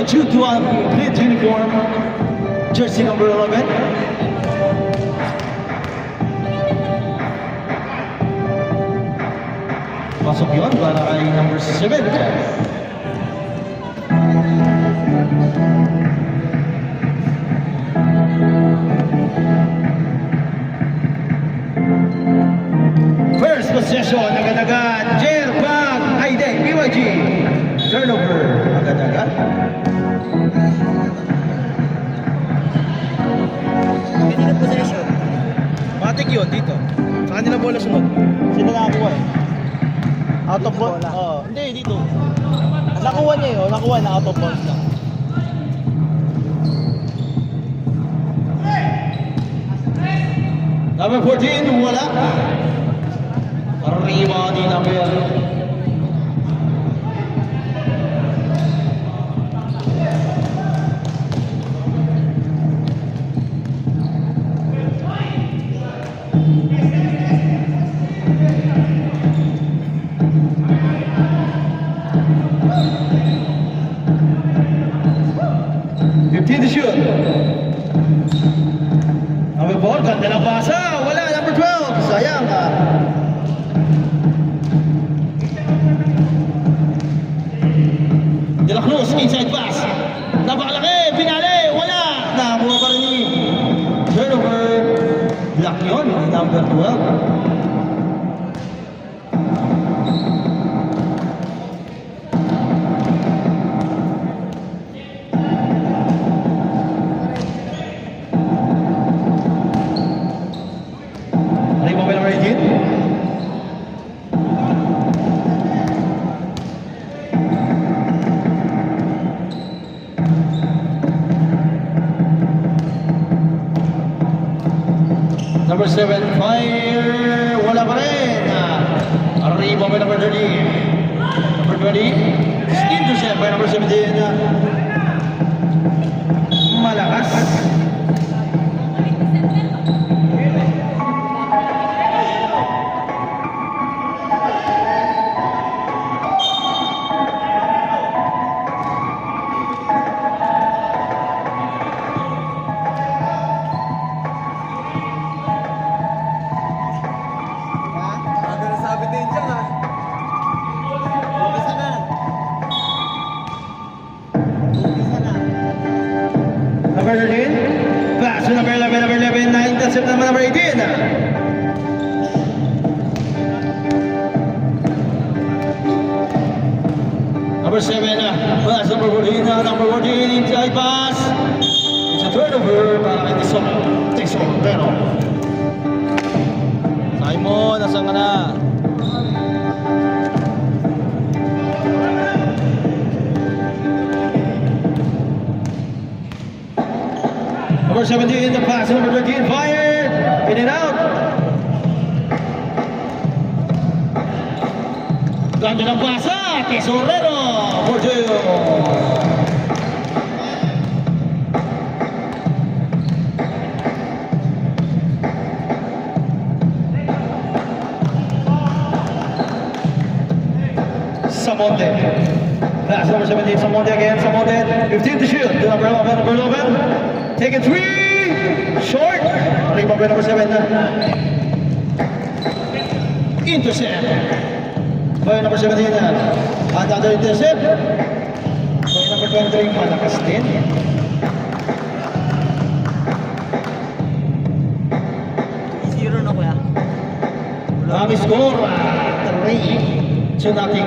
due to a complete uniform, jersey number 11. Pasok yun para kay number 7. First possession, agad-agad, Jerpag, Aide, BYG. Turnover, agad-agad. Ganyan possession. Matik yun dito. Sa kanila bola sunod. Sino nakakuha eh? Out of bounds? Oo. Hindi, dito. Nakuha niya yun. Nakuha na out of bounds lang. Number 14, wala. Arriba di number. To shoot. Number 4, ganda ng pasa. Wala, number 12. Sayang ka. De La Cruz, inside pass. Napakalaki, pinali, wala. Nakakuha pa rin ni turnover. Block yun, number 12. Number 7, fire, wala pa rin. Arriba by number 30. Number 20, intercept by number 17. Malakas. Number 13, pass to number 11, number 11, 9, intercept naman number 18. Number 7, pass number 14, number 14, inside pass. It's a turnover para kay Tison, pero. Simon, nasan ka na? Number 17, the pass, number 13, fire, in and out. Ganda ng pasa, Tesorero, for two. Samonte, pass number 17, Samonte again, Samonte, 15 to shoot, number 11, number 11. Take a 3, short. Arriba by number 7. Intercept by number 17. Another intercept by number 23. Malakas din. Zero na kuya. Kami score 3. So nothing.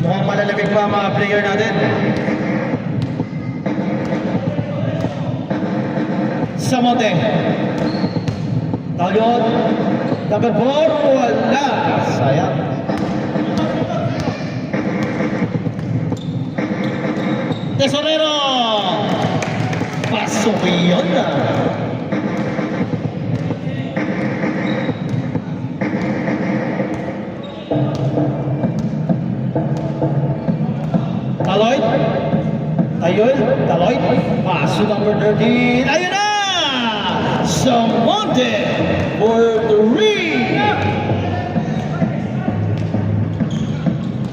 Mukhang malalamig pa mga player natin. Samonte. Tagot. Number 4. Wala. Sayang. Tesorero. Pasok yun na. Taloy. Ayun. Taloy. Paso number 13. Ayun na. Samonte for 3.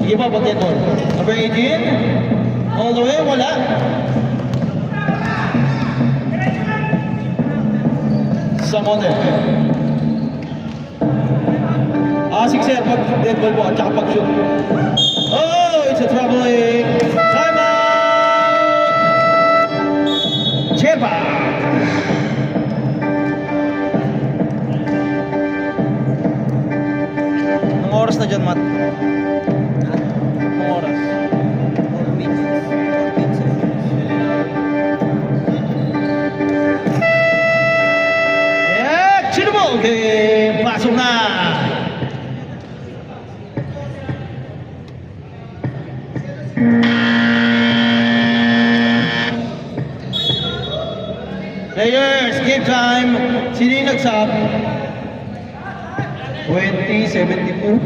Sige pa, pagketol. Number 18. All the way, wala. Samonte. Sixer pag dead ball mo at saka pag shoot. Oh, it's a troubling. Timeout! Chepa! Anong oras na dyan, Matt? Anong oras? 4 minutes. 4 minutes. Yeah, Chinabol game. Pasok na. Players, game time. Sino yung nag-sub? 2072.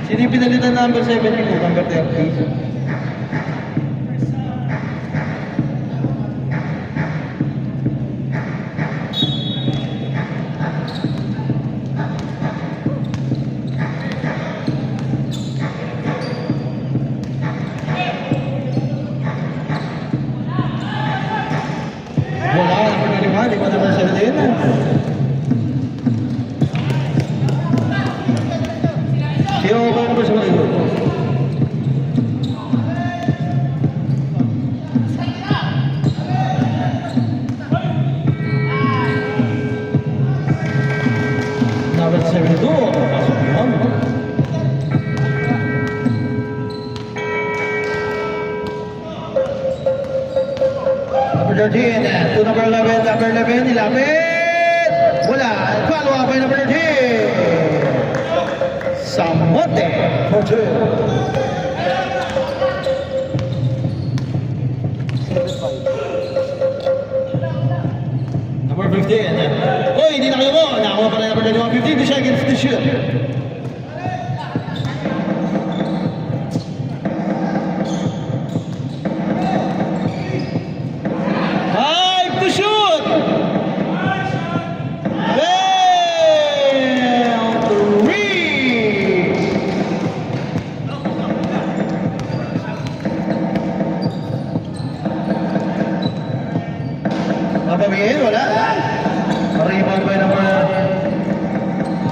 Sino yung pinalitan number 72? Number 30. Wala, number 21. Di ba number 17? Sino ba number 17? Number 72. Pasok yun. Number 13 to number 11. Number 11, nilapit. Wala. Follow up by number 13. Samonte for 2. Number 15. Oy, hindi na kayo mo. Nakakuha pa na number 21. 15 seconds to shoot. Five to shoot. Well, 3. Mapabihin, wala. Rebound by number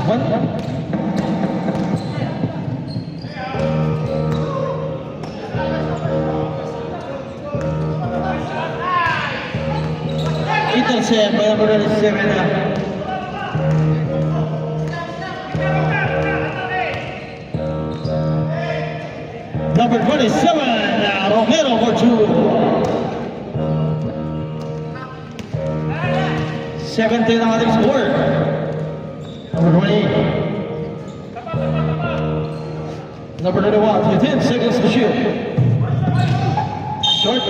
1. Intercept by number 27. Number 27, Romero for 2. 17 ang ating score. Number 20. Number 21, 15 seconds to shoot. Short.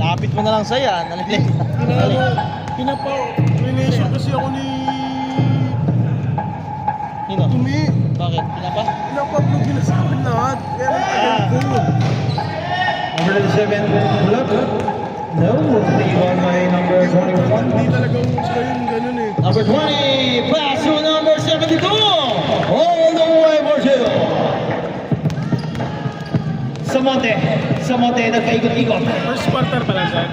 Lapit mo na lang sa yan. Nalilay. Pinapa-relation kasi ako ni Nino? Tumi. Bakit? Pinapa? Pinapa-upload nila sa akin lahat. Kaya nagtagal ko. Number 27, Bulak. No, rebound by number 21. Hindi talaga sila yung ganun eh. Number 20, pass to number 72. All the way for 2. Samonte, nagkaikot-ikot. First quarter pala siya.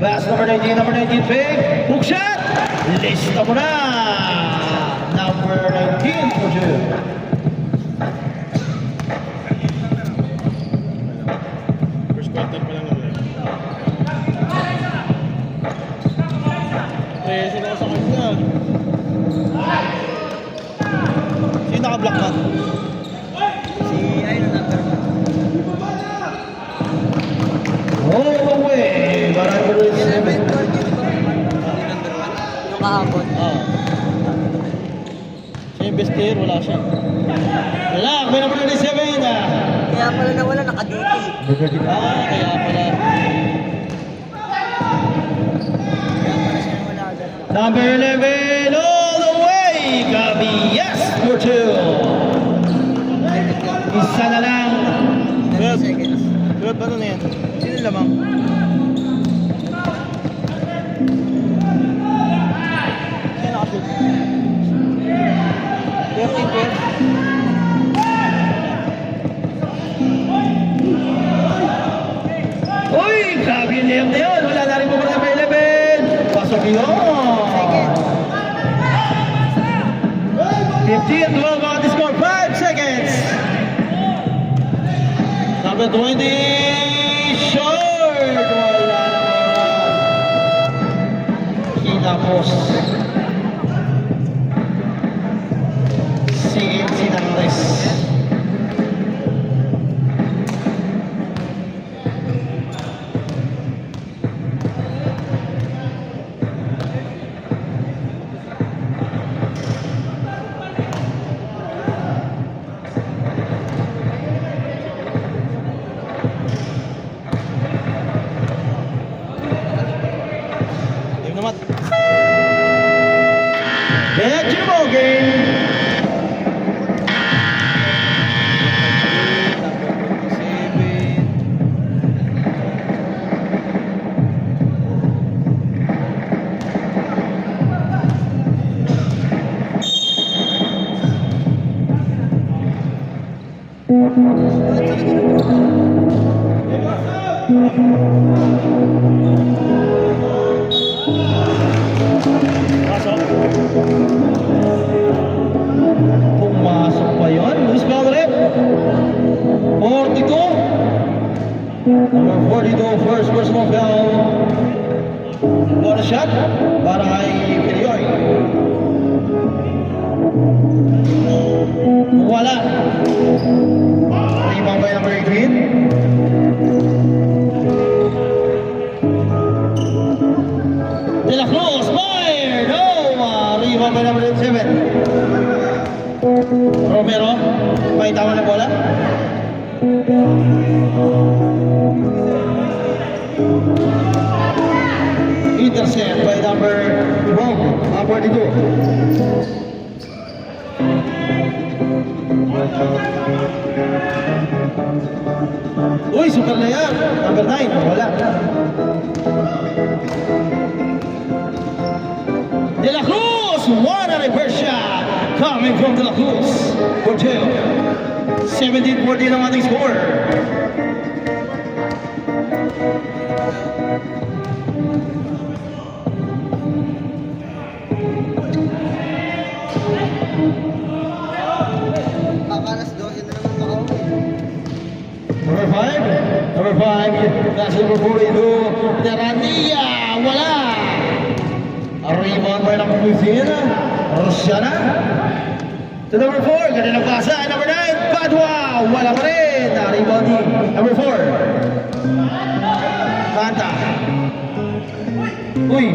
Pass number 19, big. Hook shot. Lista mo na. Number 19 for 2. First quarter pa lang naman. Sino ka sa kanya? Sino naka-block ka? Si Iron number 1. All the way. Para number 7. Yung number 1. Yung kahapon. Oo. Siya yung best player, wala siya. Wala, may number 27. Kaya pala nawala, naka-duty. Kaya pala. Kaya pala siya nawala agad. Number 11, all the way. Gabi, yes, for 2. Isa na lang. 30 seconds. Tulad ba na yan? Sino lamang? Sino nakashoot? Uy, grabe yung layup na yun. Wala na rin po number 11. Pasok yun. 15 and 12 on the score. 5 seconds. Number 20, short. Wala naman. Kinapos. Si Nangres. Game naman. Back to the ball game. Pasok. Pumasok pa yun. Loose ball ulit. 42. Number 42, first personal foul. Bonus shot para kay Piliyoy. Wala. Rebound by number 18. De La Cruz, fired! No! Rebound by number 7. Romero, may tama na bola. Intercept by number 12, 42. Uy, super na yan. Number 9, wala. De La Cruz, what a reverse shot coming from De La Cruz for 2. 17-14 ang ating score. Kakalas 12 na naman makauwi. Number 5, nasa number 42, Terania, wala. A rebound by number 15, Rosiana. To number 4, ganun ang pasa. Number 9, Padua, wala pa rin. A rebound ni number 4. Kanta. Uy,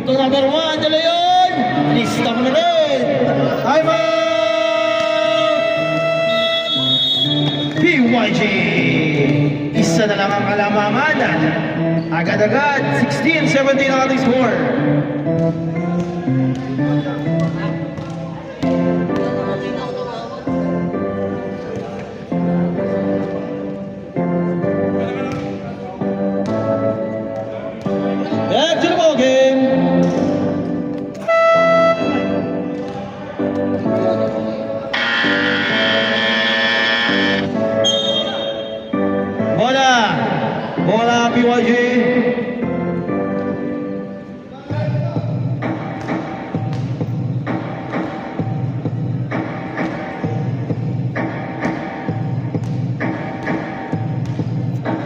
to number 1, dala yun. Lista mo na rin. Time out! PYG. Isa na lang ang kalamangan. Agad-agad, 16-17 ang ating score. Back to the ball game. Bola PYG.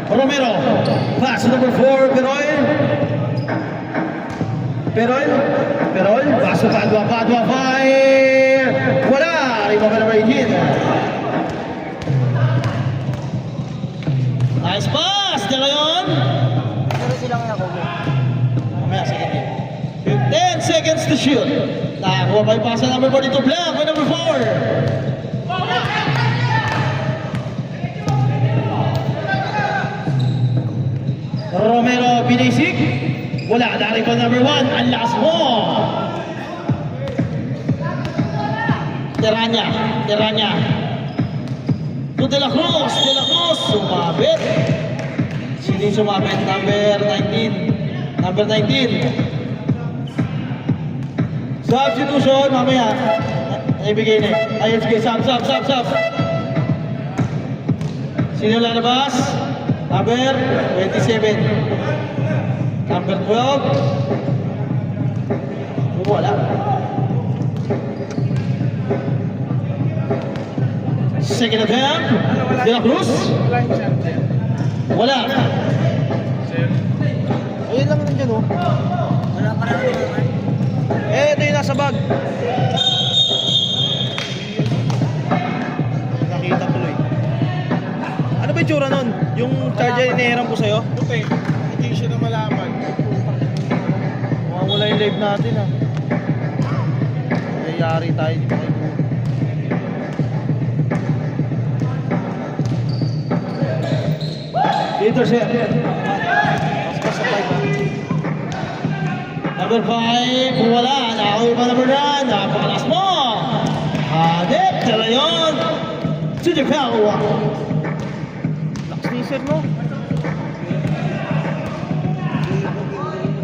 Romero, pass to number 4, Peroy, pass to Padua, fire! Wala! Rebound by number 18. Nice pass! Dala yun! Pero silang nakuha. Mamaya, second game. 10 seconds to shoot. Nakakuha pa yung pass sa number 42, Blanc by number 4. Romero, binisik. Wala, dari ko number 1. Ang lakas mo. Teranya. To De La Cruz, sumabit. Sino yung sumabit? Number 19. Substitution, mamaya. Ibigay na. Ayun, sige, sub. Sino lalabas? Number 27. Number 12. Wala. Second attempt. De La Cruz. Wala yung champion. Wala. Sir. Ayun lang nandiyan oh. Wala pa rin naman. Ito yung nasa bag. Nakita tuloy. Ano ba yung tsura nun? Yung charger inihiram ko sa'yo? Puti. Hindi siya na malaman. Mawawala yung live natin ah. Yari tayo, di ba kayo? Dito siya. Paspas sa 5 ah. Number 5, wala. Nakakuha pa number 9. Napakalas mo. Hanip, tala yun. Si Japan. Lakas ni sir no?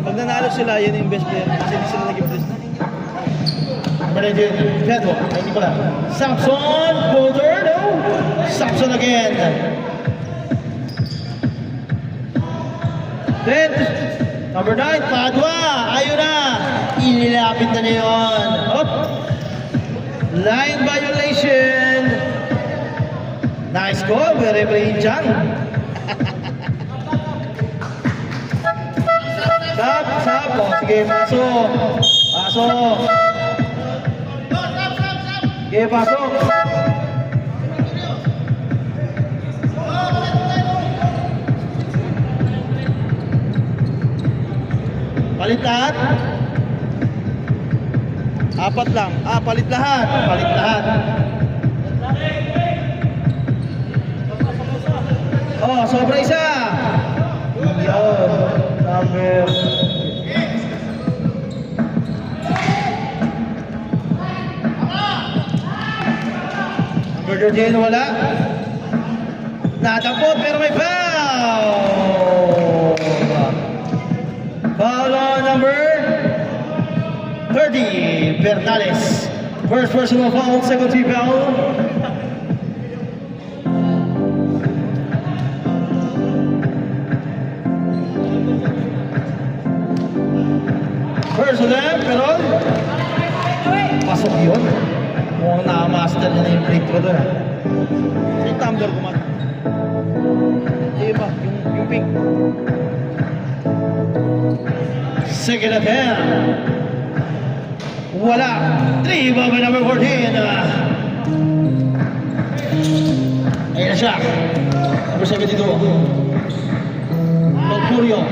Pag nanalo sila, yan yung best player. Kasi hindi sila naging best. Number 19, Pedro. Ay, hindi pala. Samson, Boulder, no? Samson again. Then, number 9, Padua. Ayun na. Inilapit na yun. Up. Line violation. Nice goal. Very Indian. Sap. O, sige, pasok. Pasok. Sige, pasok. Palit lahat? Apat lang. Palit lahat. Palit lahat. Oh, sobra isa. Yun. Number. Number 13, wala. Natampot pero may foul. Foul on number 30, Bernales. First personal foul, second team foul. First of them, pero pasok yun. Mukhang nakamaster niya na yung free throw doon. Yung tumbler ko man. Hindi ba? Yung pink. Second attempt. Wala. 3 by number 14. Ayun na siya. Number 72. Mercurio.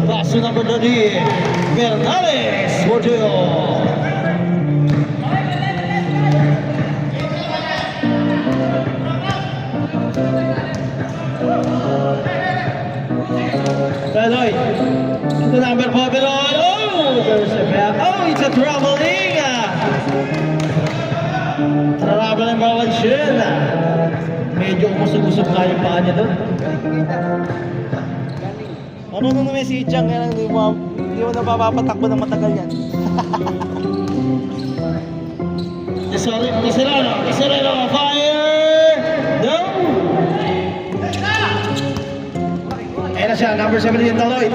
Pass to number 30. Bernales. Borgeo. Beloy. To number 4, Beloy. Oh, there's a foul. Oh, it's a traveling. Traveling violation. Medyo umusog-usog na yung paa niya doon. Ano nung may si Chang, kaya hindi mo napapatakbo ng matagal yan. Caserano, fire! No! Ayan na siya, number 17, Taloyd.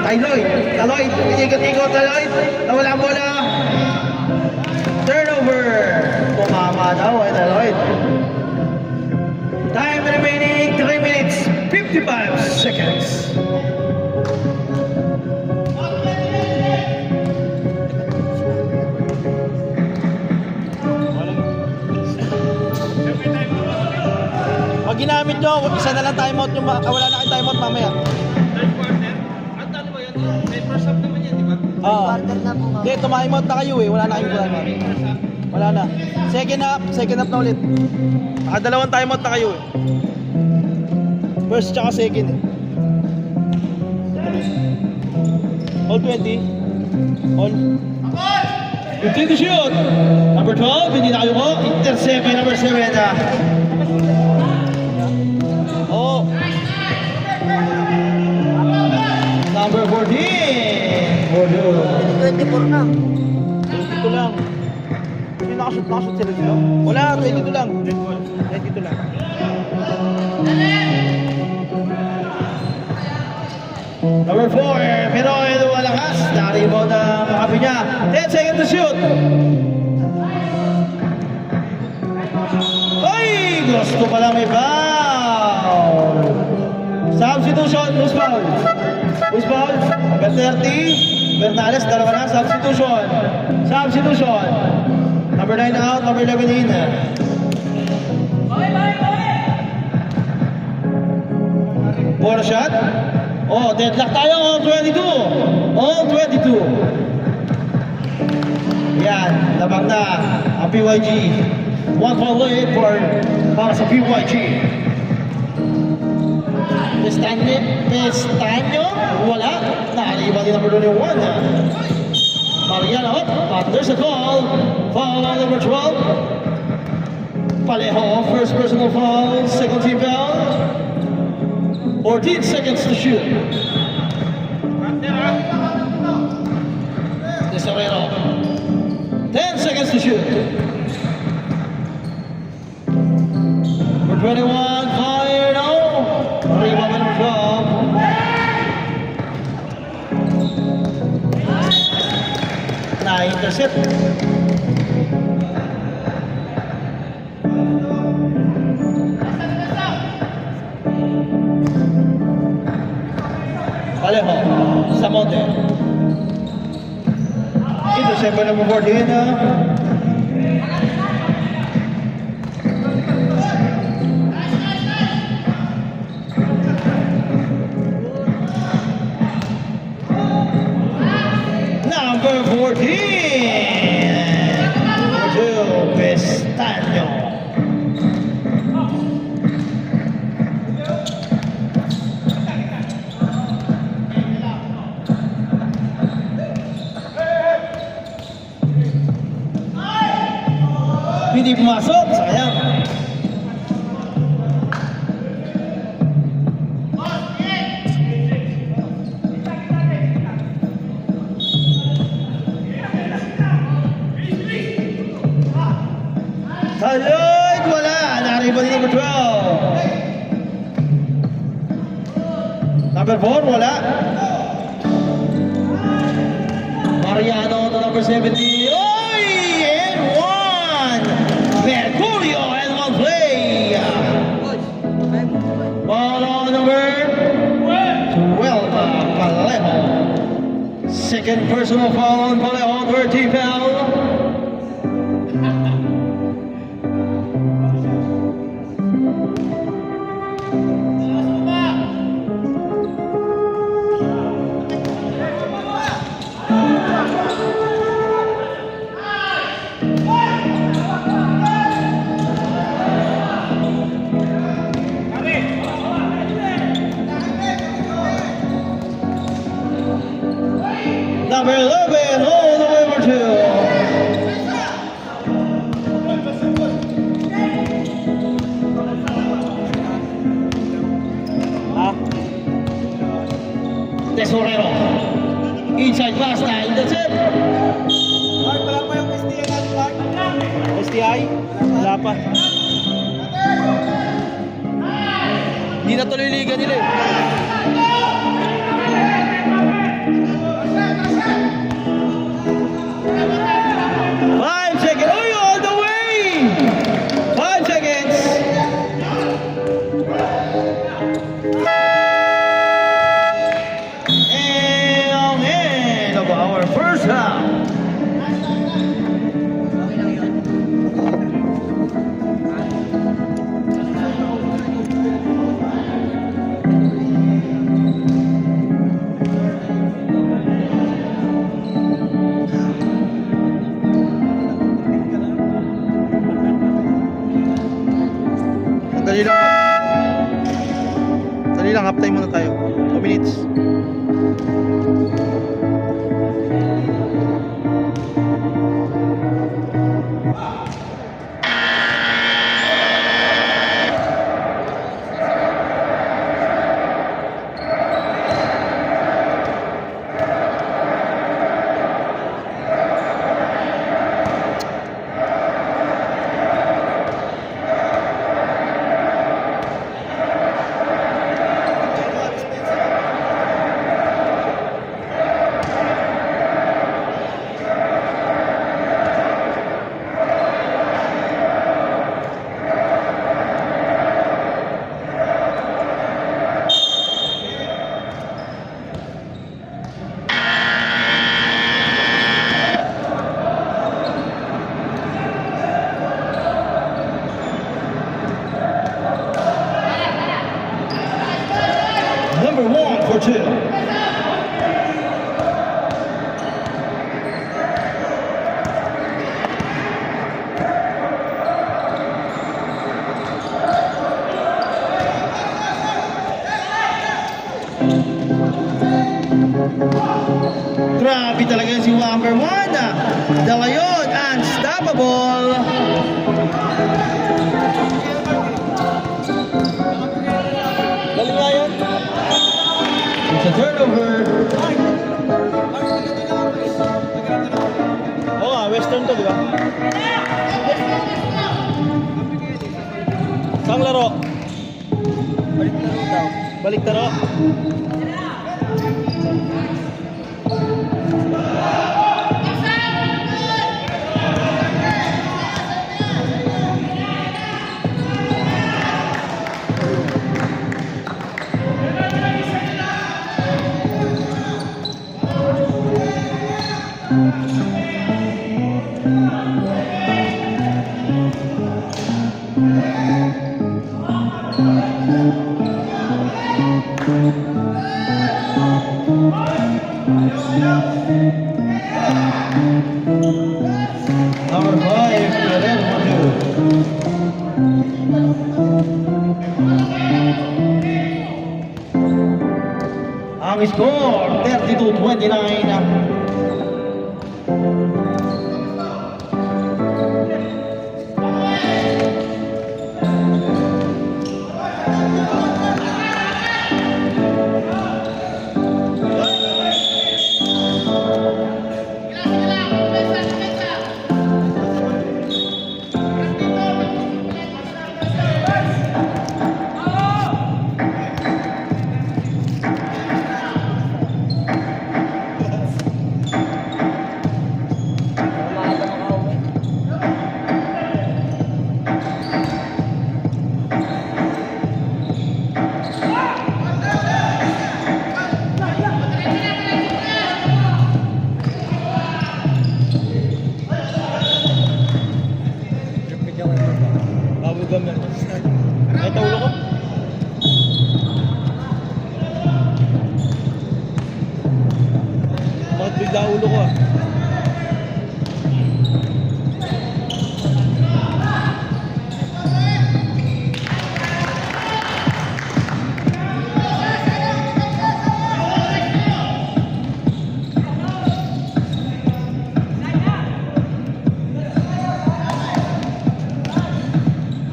Taloyd, ikot-ikot, Taloyd. Nawala ang bola. Turnover. Tumama daw, Taloyd. Time remaining 3 minutes, 55 seconds. Pag ginamit nyo, isa na lang timeout yung wala na kayong timeout mamaya. Third quarter? At ano ba yan? May first half naman yan, di ba? Oo. Quarter na po Hindi, tumimeout na kayo eh. Wala na kayong timeout. Wala na. Second half na ulit. Nakadalawang timeout na kayo eh. First tsaka second eh. All 20. All. Continue to shoot. Number 12, hindi na kayo ko. Intercept by number 7. Oo. Number 14. Bordeaux. 24 na. Ito lang. Hindi nakashoot Nakashoot sila dito? Wala, 22 lang. 22 lang. Number 4, Pinoy lumalakas. Na-rebound na makapi niya. 10 seconds to shoot. Ay! Gusto pala may foul. Substitution, who's foul? Who's foul? Number 30, Bernales, dalawa na. Substitution. Substitution. Number 9 out, number 11 in. Bonus shot. Oh, deadlock tayo. All 22. All 22. Yan, labang na ang PYG. 1 foul lead para sa PYG. Pestanyo, wala. Nakaliba din ang number 21. Mariano, but there's a foul. Foul on number 12. Palejo, first personal foul, second team foul. 14 seconds to shoot. Tesorero. 10 seconds to shoot. For 21, fire no. Rebound number 12. Na-intercept. Alejo, Samonte. Intercept by number 14. Number 14. Joe Pestaño. Hindi pumasok, sayang. Talod, wala. Nariba din number 12. Number 4, wala. Mariano to number 70. Oy! And one! Mercurio and one play. Ball on number 12, Palejo. Second personal foul on Palejo, 13 foul. Number 11, all the way over 2. Tesorero. Inside pass na, intercept. Mark, wala pa yung STI natin, Mark. STI? Wala pa. Hindi na tuloy liga nila eh. Dali lang, half time muna tayo. 2 minutes. number 1 for 2. Grabe talaga si number 1. De Leon, unstoppable. Galing nga yan. It's a turnover. Oo nga, western to, di ba? Saan laro? Balik na rin daw. Balik taro. Number 5, Ferrer for 2. Ang score, 32-29. Maaga makauwi. Bubblegum yan. Ay, taulo ko. Bakit bigla ulo ko ah?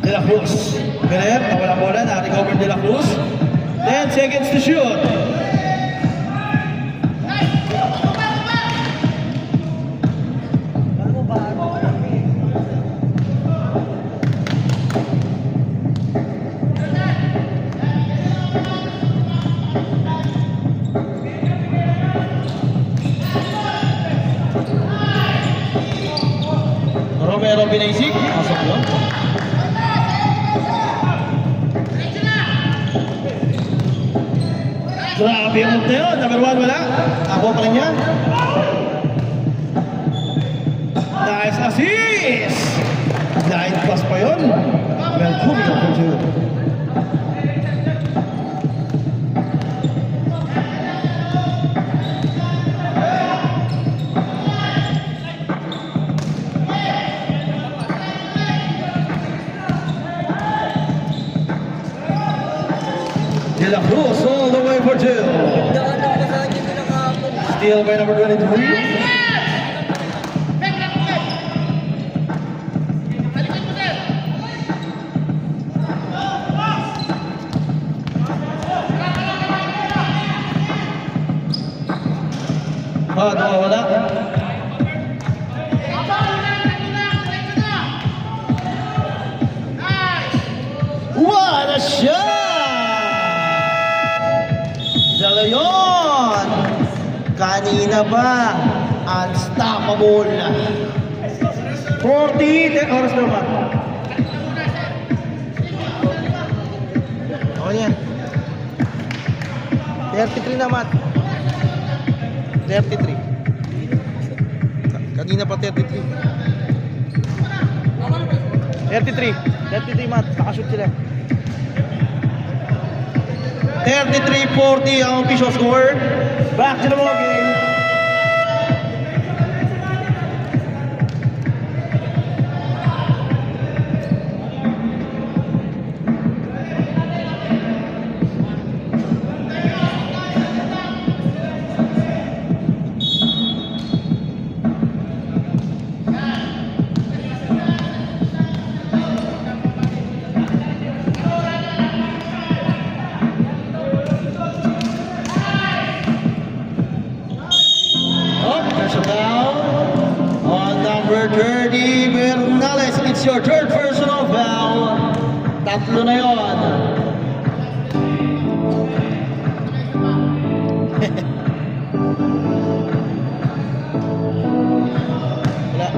De La Cruz. Ferrer, nawala bola na recover De La Cruz. 10 seconds to shoot. Ano ba? Romero Binaisik. Pasok yun. Grabe yung move na yun. Number 1 wala. Ako pa rin yan. Nice assist! Line pass pa yun. Melcubio for 2. De La Cruz all the way for 2. Daan ang basahan niya nila kahapon. Steal by number 23. Wala. What a shot! De Leon! Kanina ba? Unstoppable. 40 oras na ba? Ako yan. 33 na, Matt. 33. Kanina pa 33. 33, Matt. Nakashoot sila. 33-40 ang official score. Back to the ball game. There's a foul on number 30, Bernales. It's your third personal foul. Tatlo na yon. Wala.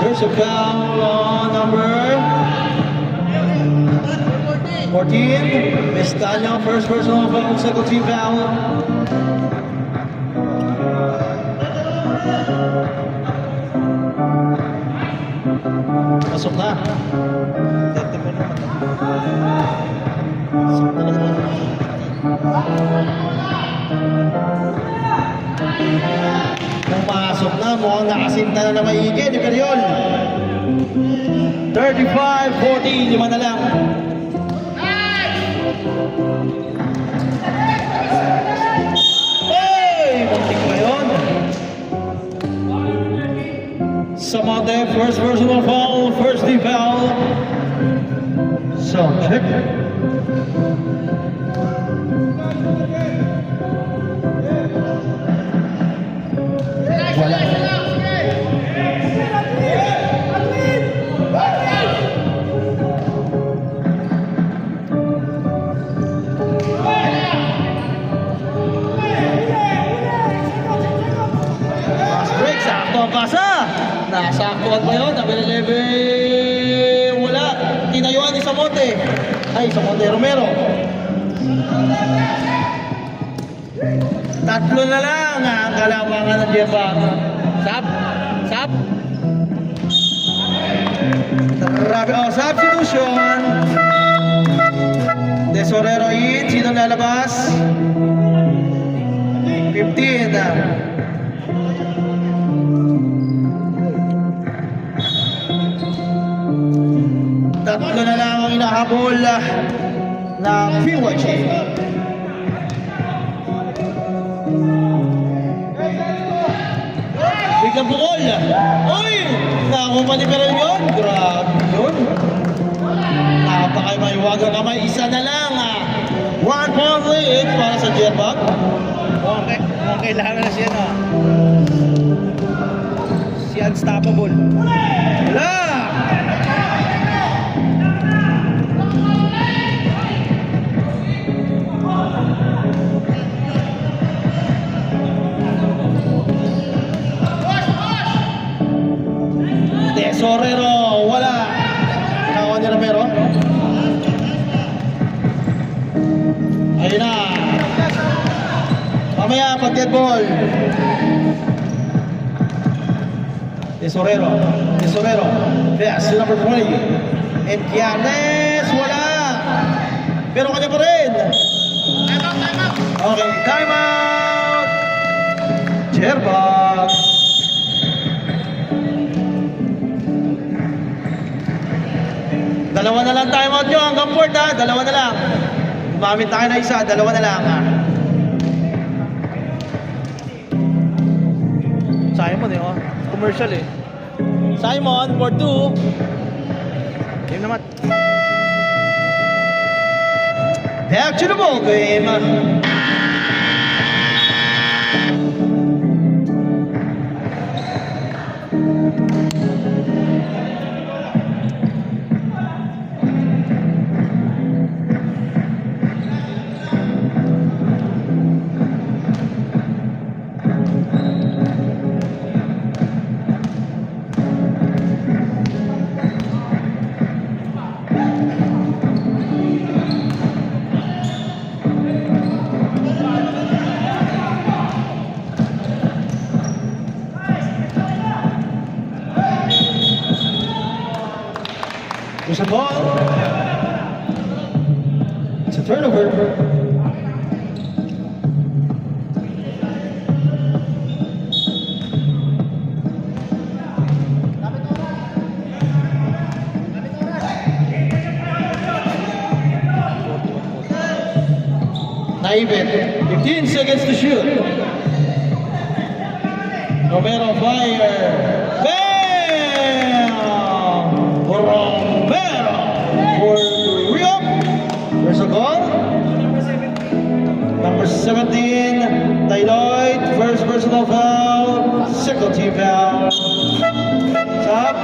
There's a foul on number 14, Mestalla. First personal foul, second team foul. Pasok na. 34 naman. So, talaga. Pumasok na, mukhang nakasinta na na maigi ni Periol. 35-40, lima na lang. Hey! Muntik pa yun. Samante, first personal foul, first team foul. Sound check. Wala. Fast break, sakto ang kasa. Nasaktuan pa yun, nabililebe. Wala. Tinayuan ni Samonte. Ay, Samonte Romero. Tatlo na lang ang kalamangan ng Jebang. Sab. Grabe. Oh, substitution. Tesorero in. Sino lalabas? 15. Tatlo na lang ang inahabol ng PYG. Biglang bukol. Uy! Nakakuha ni Perel yun. Grabe yun. Napakay may wagang kamay. Isa na lang. 1 point lead para sa Jebang. Mukhang kailangan na siya na. Si Unstoppable. Wala! Tesorero, wala. Pinakuha ni Romero. Ayun na. Mamaya, pag-dead ball. Tesorero. Yes, number 20. And Giannis, wala. Pero kanya pa rin. Okay, time out. Jebang. Dalawa na lang time out nyo hanggang 4 ha. Dalawa na lang. Gumamit tayo na isa. Dalawa na lang ha. Simon eh, oh. Commercial eh. Simon, for 2. Game naman. Back to the ball game. Naibit, 15 seconds to shoot. Romero fire. Bam! Romero for Rio. There's a goal. Number 17, Tyloid, first personal foul, second team foul. Stop.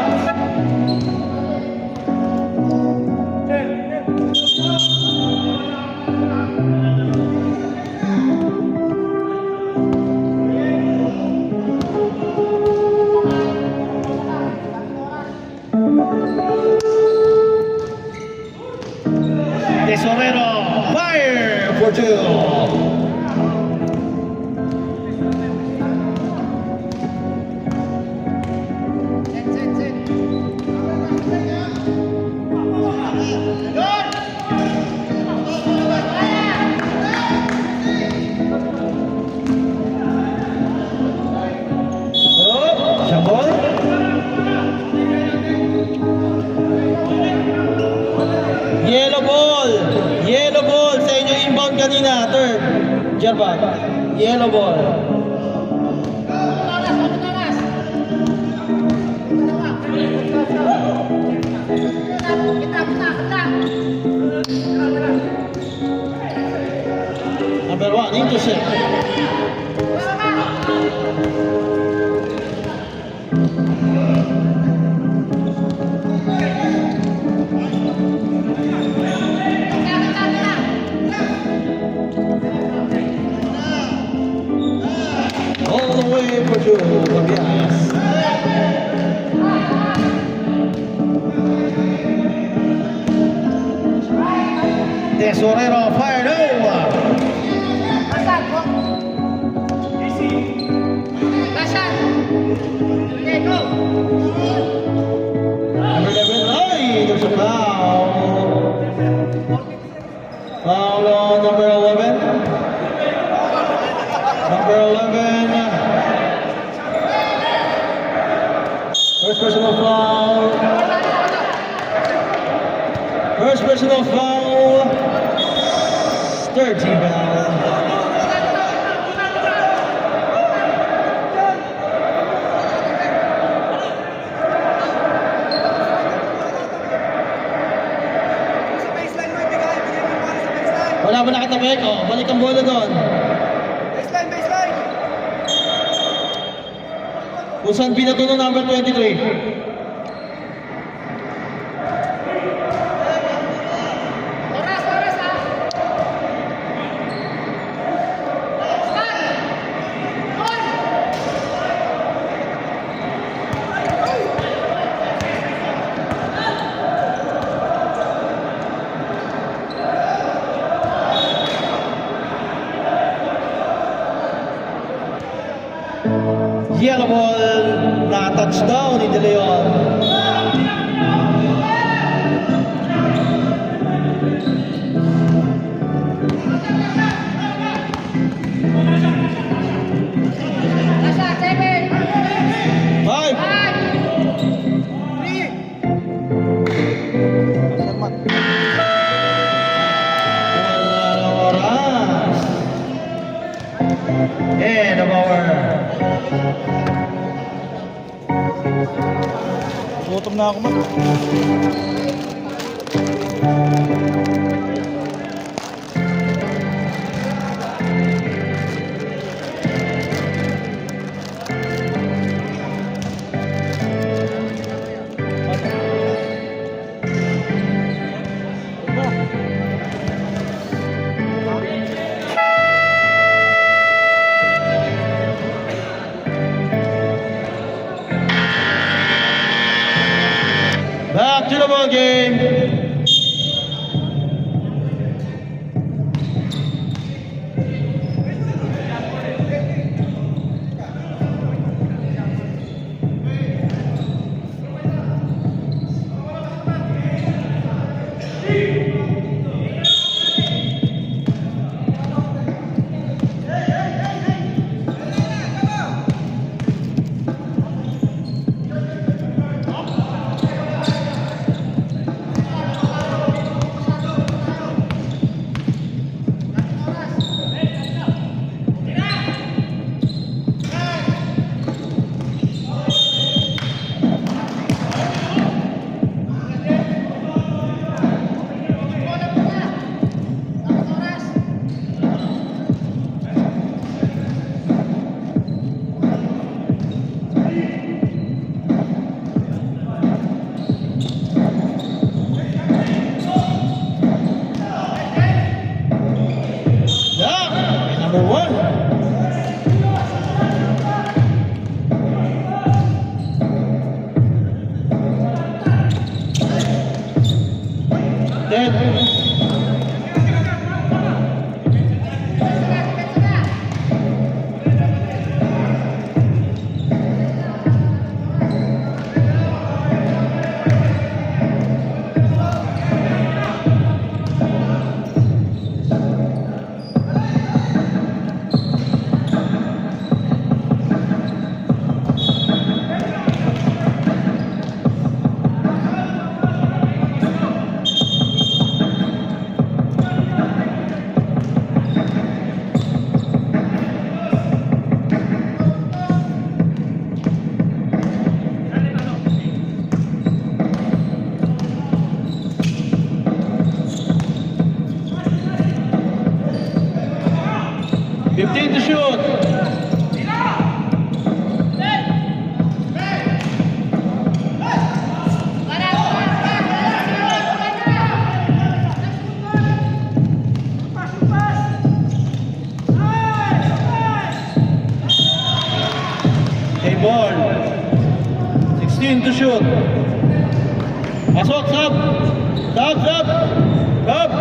Tesorero, fire for two. Oh, Shabol. Yellow ball sa inyo inbound kanina, third. Jerba, yellow ball. Number 1, intercept. All the way for two, Fabianas. Tesorero fired over. Number 11, ay, there's a foul. Foul on number 11. Number 11. First personal foul. First personal foul. Third team foul. Wala ba nakatabik? Oh, balik ang bola doon. Baseline! Kung saan pinatuno number 23. Yellow ball na touchdown ni De Leon. Five. Walang oras. End of our Gutom na ako man. back to the ball game. point. Fifteen to shoot. Okay, ball. 16 to shoot. Pasok, sub. Sub, sub. Sub.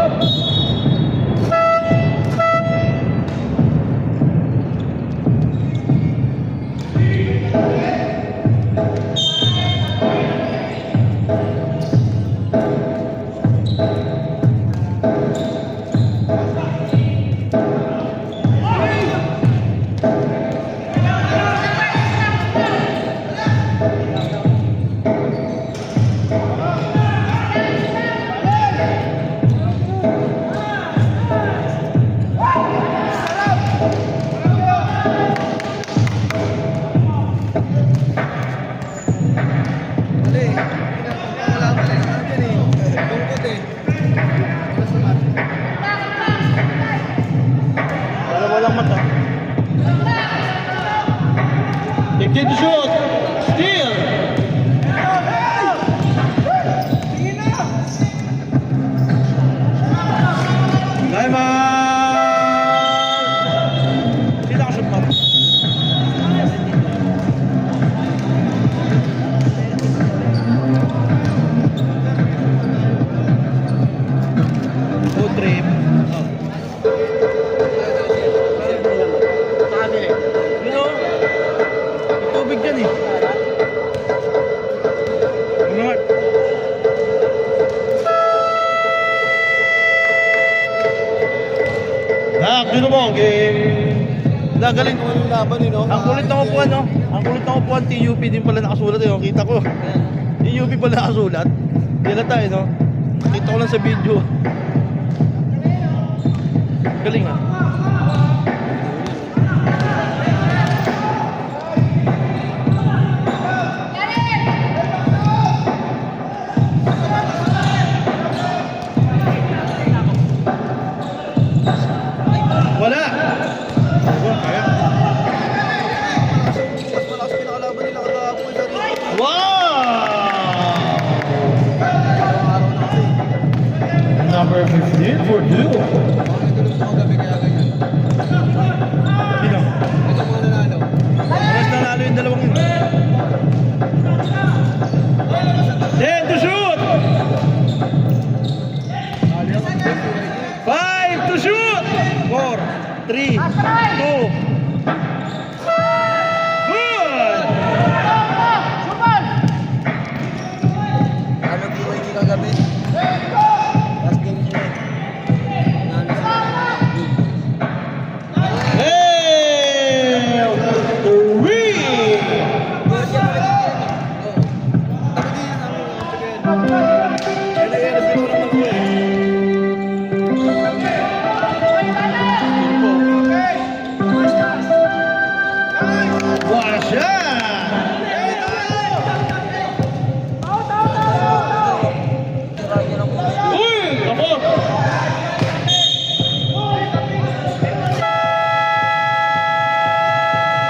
Dalawa lang mata. 15 to shoot. Steal. Time out. Hindi nakashoot pa. Food trip. You know, tubig yan eh. Ano? Back to the ball game. Galing. Ang kulit ng upuan, no? Ang kulit ng upuan, TUP din pala nakasulat eh. Kita ko. TUP pala nakasulat. Dila tayo, no? Nakita ko lang sa video. Galing ah. Wala. Wow. Number 15 for Duke. Sino? Mas nanalo yung dalawang yun. 10 to shoot. 5 to shoot! 4, 3, 2. Good. Ano po hindi kagabi? Last game siya. Nalo sila. Hey, 3. Georgia pa rin yan. Tapos din namin What a shot. Uy, tapos.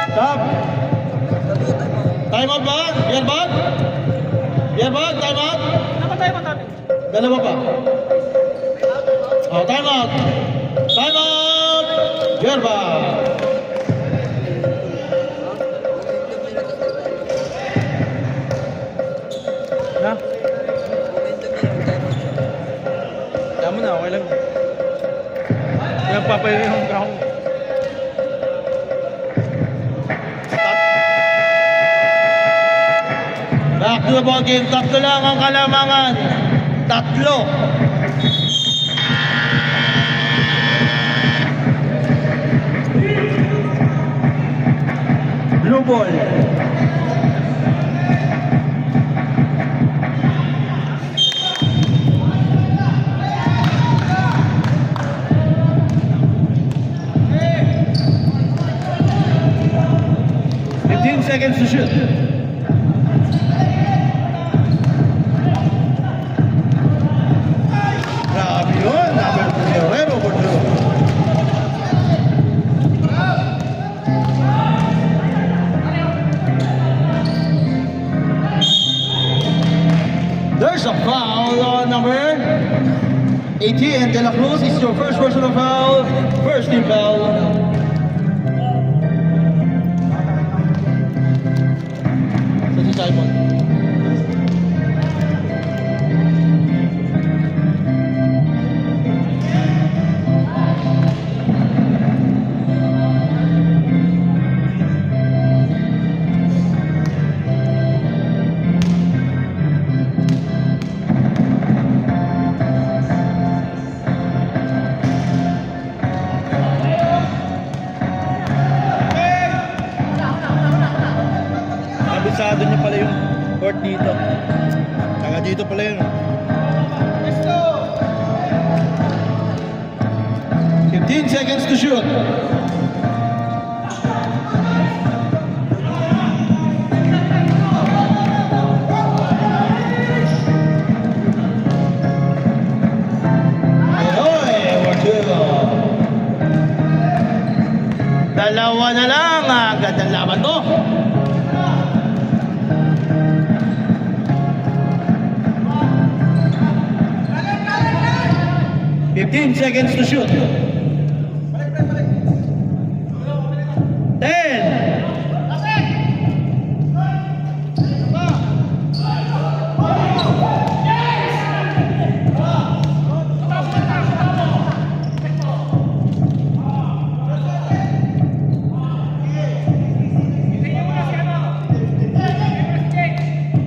Stop. Time out ba? Beer bag? Beer bag, time out? Dalawa pa. Oh, time out. Time out. Beer bag. Na? Tama na, okay lang. Nagpapayo yung kahong. Back to the ball game. Tatlo lang ang kalamangan. Tatlo. Blue ball. Seconds to shoot. Grabe yun. Number 2 Guerrero for 2. There's a foul on number 18. De La Cruz is your first personal foul. First team foul. Simon. Kabisado niya pala yung court dito. Taga dito pala yun. 15 seconds to shoot. Dalawa na lang. Agad ang laban to. Fifteen seconds to shoot. 10.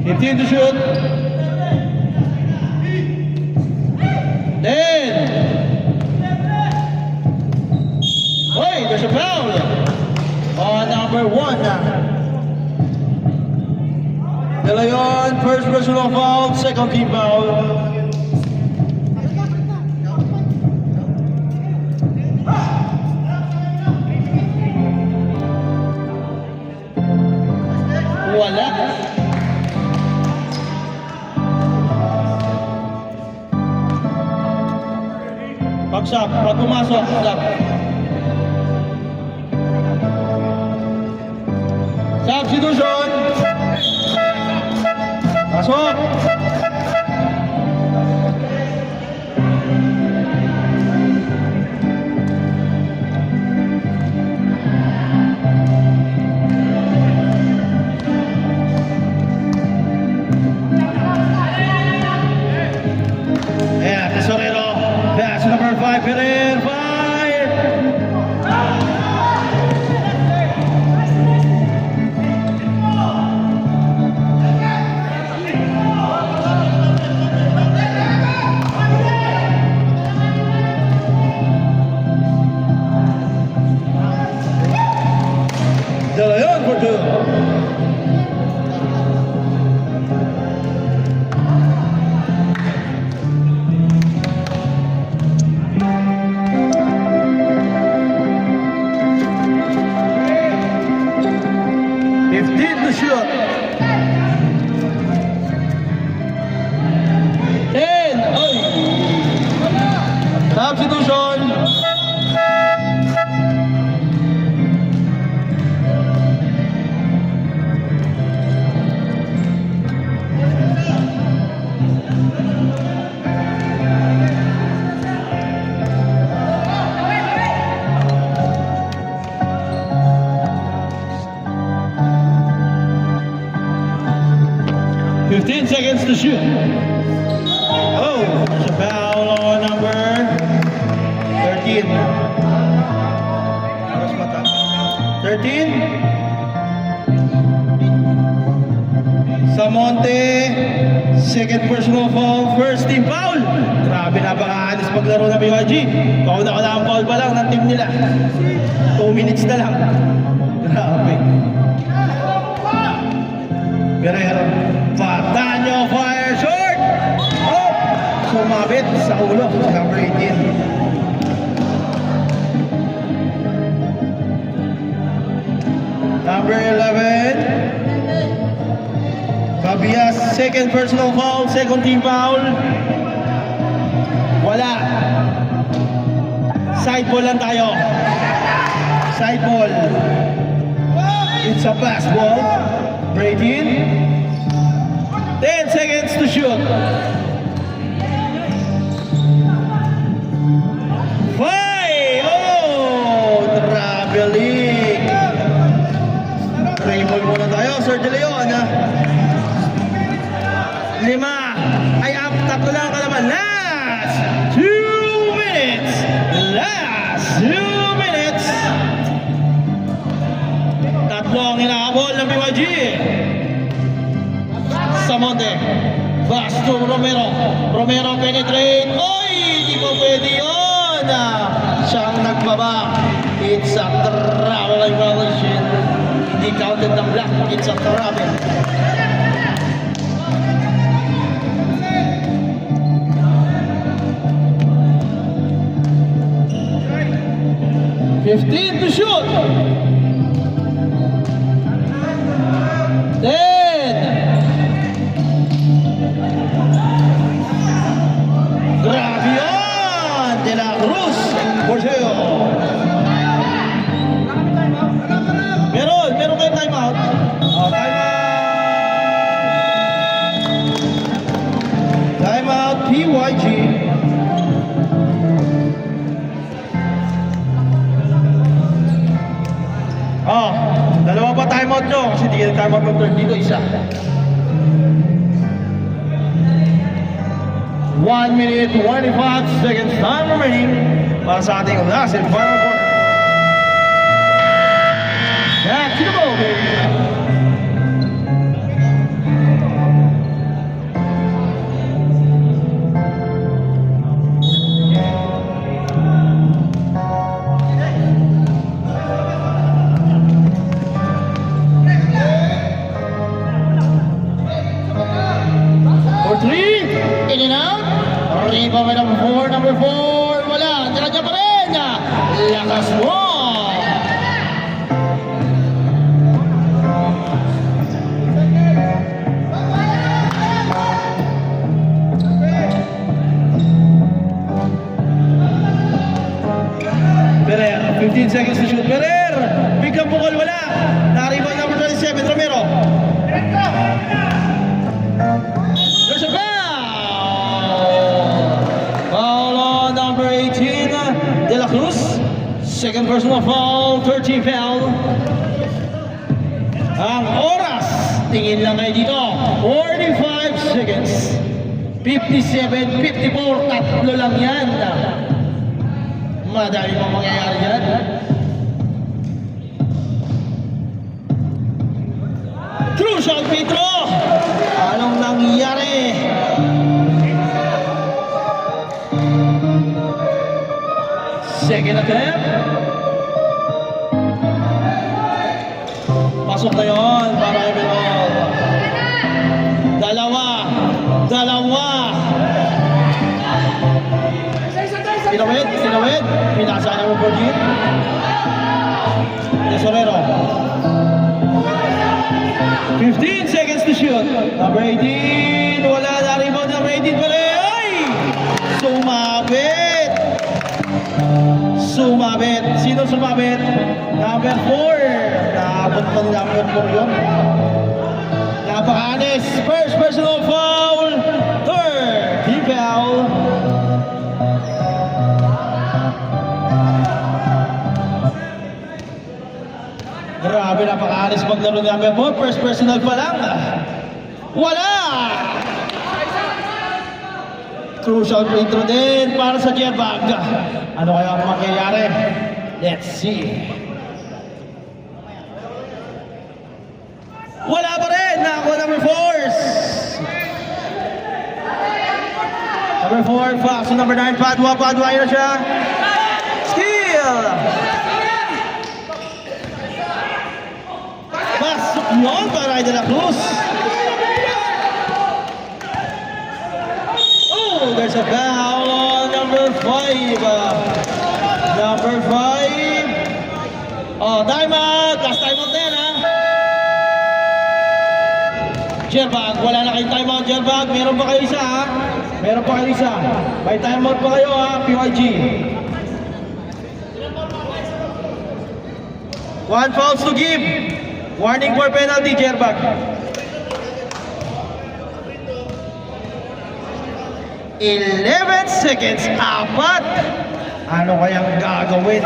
Fifteen to shoot. 10. Wait, there's a foul on number 1. De Leon, first personal foul, second team foul. Wala. Pag-shot, pag pumasok, stop. Substitution. Pasok. Yeah, Tesorero. Pass number 5, Pereira. Fire. 15 to shoot. 10. Oy. Substitution. Fifteen seconds to shoot. Oh, there's a foul on number 13. Mas mata. 13. Samonte, second personal foul, first team foul. Grabe, napaka-anis paglaro ng BYG. Kauna-una ang foul pa lang ng team nila. 2 minutes na lang. Grabe. Guerrero, Patanyo, fire short. Oh, sumabit sa ulo, number 18. Number 11. Fabias, second personal foul, second team foul. Wala. Side ball lang tayo. Side ball. It's a pass ball. Brady. 10 seconds to shoot. 5. Oh, traveling. Rainbow muna tayo, Sir De Leon. 5. Ay, tatlo lang kalaban. Last 2 minutes. Last 2 minutes. Tatlo ang inaabol ng BYG. Samonte. Pass to Romero. Romero penetrate. Oy! Di pa pwede yun. Siyang nagbaba. It's a traveling violation. Hindi counted ng black. It's a travel. 15 to shoot. 10. Grabe yan. De La Cruz. Borgeo. Meron kayo timeout. Timeout PYG. Dalawa pa timeout nyo kasi di kayo timeout ng third dito, isa. 1 minute 25 seconds time remaining para sa ating last and final quarter. Back to the ball, baby. In and out. Arriba by number 4. Wala. Diradya pa rin. Lakas mo. Perer. 15 seconds to shoot. Perer. Biglang bukol. Wala. Nariba number 27. Romero. There's a foul. Number 18, De La Cruz. Second personal foul, 13 foul. Ang oras, tingin lang kayo dito, 45 seconds. 57, 54, tatlo lang yan. Madami pang mangyayari yan. Crucial Petro! Anong nangyari? Second attempt. Pasok na yun para kay Benol. Dalawa. Pinawid. Pinasa niya mo po, Jean. Tesorero. 15 seconds to shoot. Number 18. Wala na rebound. Number 18 pa rin. Ay! Sumabit. Sino sumabit? Number 4. Naabot pa ni number 4 yun. Napaka-anis. First personal foul. Third team foul. Grabe, napaka-anis maglaro ni number 4. First personal pa lang. Wala! Crucial free throw din para sa Jerbag. Ano kaya ang mangyayari? Let's see. Wala pa rin. Nakuha number 4. Number 4, Fox. So number 9, Padua. Padua, ayun na siya. Steal! Pasok yun para kay De La Cruz. Oh, there's a foul on number 5. Number 5. Oh, timeout. Last timeout na yan, ha? Jerbag, wala na kayong timeout, Jerbag. Meron pa kayo isa, ha? Meron pa kayo isa. May timeout pa kayo, ha? PYG. 1 fouls to give. Warning for penalty, Jerbag. 11 seconds, 4. Ano kayang gagawin?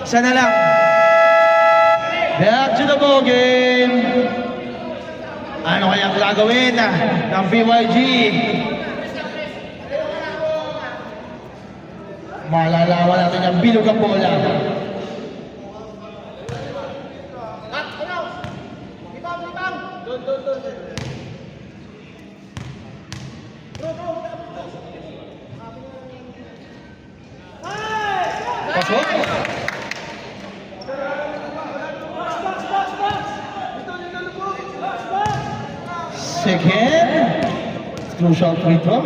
Isa na lang. Back to the ball game. Ano kayang gagawin ng BYG? Malalaman natin yung bilog ang bola. Pasok. Second. Crucial free throw.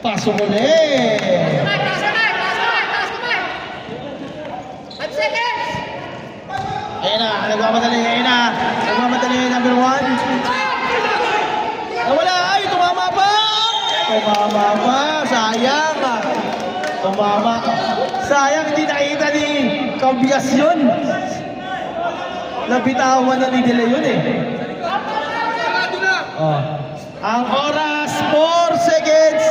Pasok ulit. Ayan na, nagmamadali. Ayan na, nagmamadali number 1. Nawala, ay, tumama pa! Tumama pa, sayang. Tumama. Sayang, hindi nakita ni Kambias yun. Nabitawan na ni Dela yun eh. Oh. Ang oras, 4 seconds.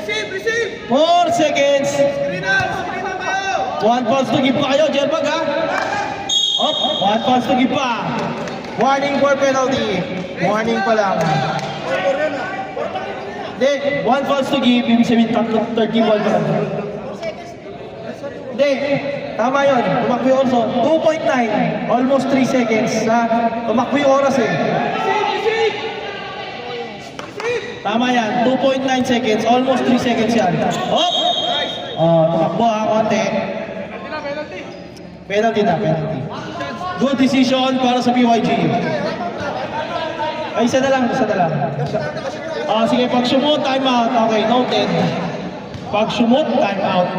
Receive! 4 seconds. Screen up kayo! 1 pulse to give pa kayo, Jerbag, ha? Op, 1 pulse to give pa. Warning for penalty. Warning pa lang. Hindi, 1 pulse to give, ibig sabihin 30 ball pa lang. Hindi, tama yun. Tumakbo yung oras. 2.9, almost 3 seconds. Tumakbo yung oras eh. Tama yan, 2.9 seconds, almost 3 seconds yan. Hop! Oh, tumakbo ha, konti. Penalty na, penalty. Good decision para sa PYG. Ay, isa na lang, isa na lang. Sige, pag sumot, time out. Okay, noted. Pag sumot, time out.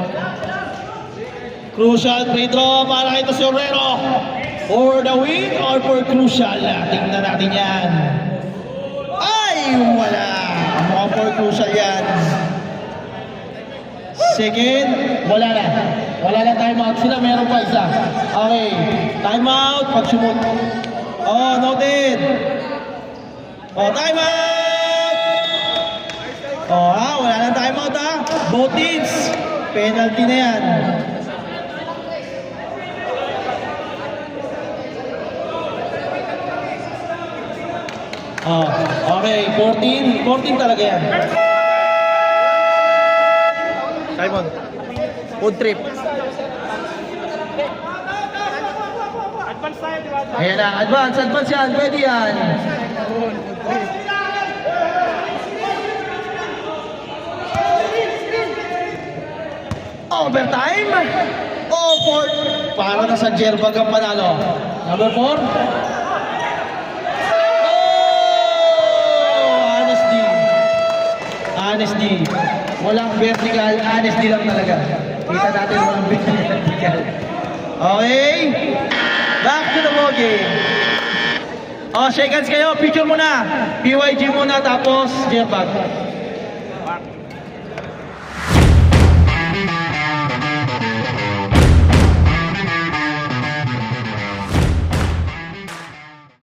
Crucial free throw para kay Tosorero. For the win or for crucial? Tingnan natin yan. Ay, wala. Mukhang for crucial yan. Second, wala na. Wala na timeout. Sila meron pa isa. Okay. Timeout, pag sumot. Oh, noted. Oh, timeout! Oh, ha? Wala na timeout, ha? Both teams. Penalty na yan. Oh, okay. 14 talaga yan. Simon. Food trip. Ayan na, advance yan. Pwede yan. Overtime. Oh, 4. Para na sa Jerbag ang panalo. Number 4. Honesty. Walang vertical, honesty lang talaga. Kita natin walang vertical. Okay? Back to the ball game. Oh, shake hands kayo. Picture muna. PYG muna, tapos Jerbag.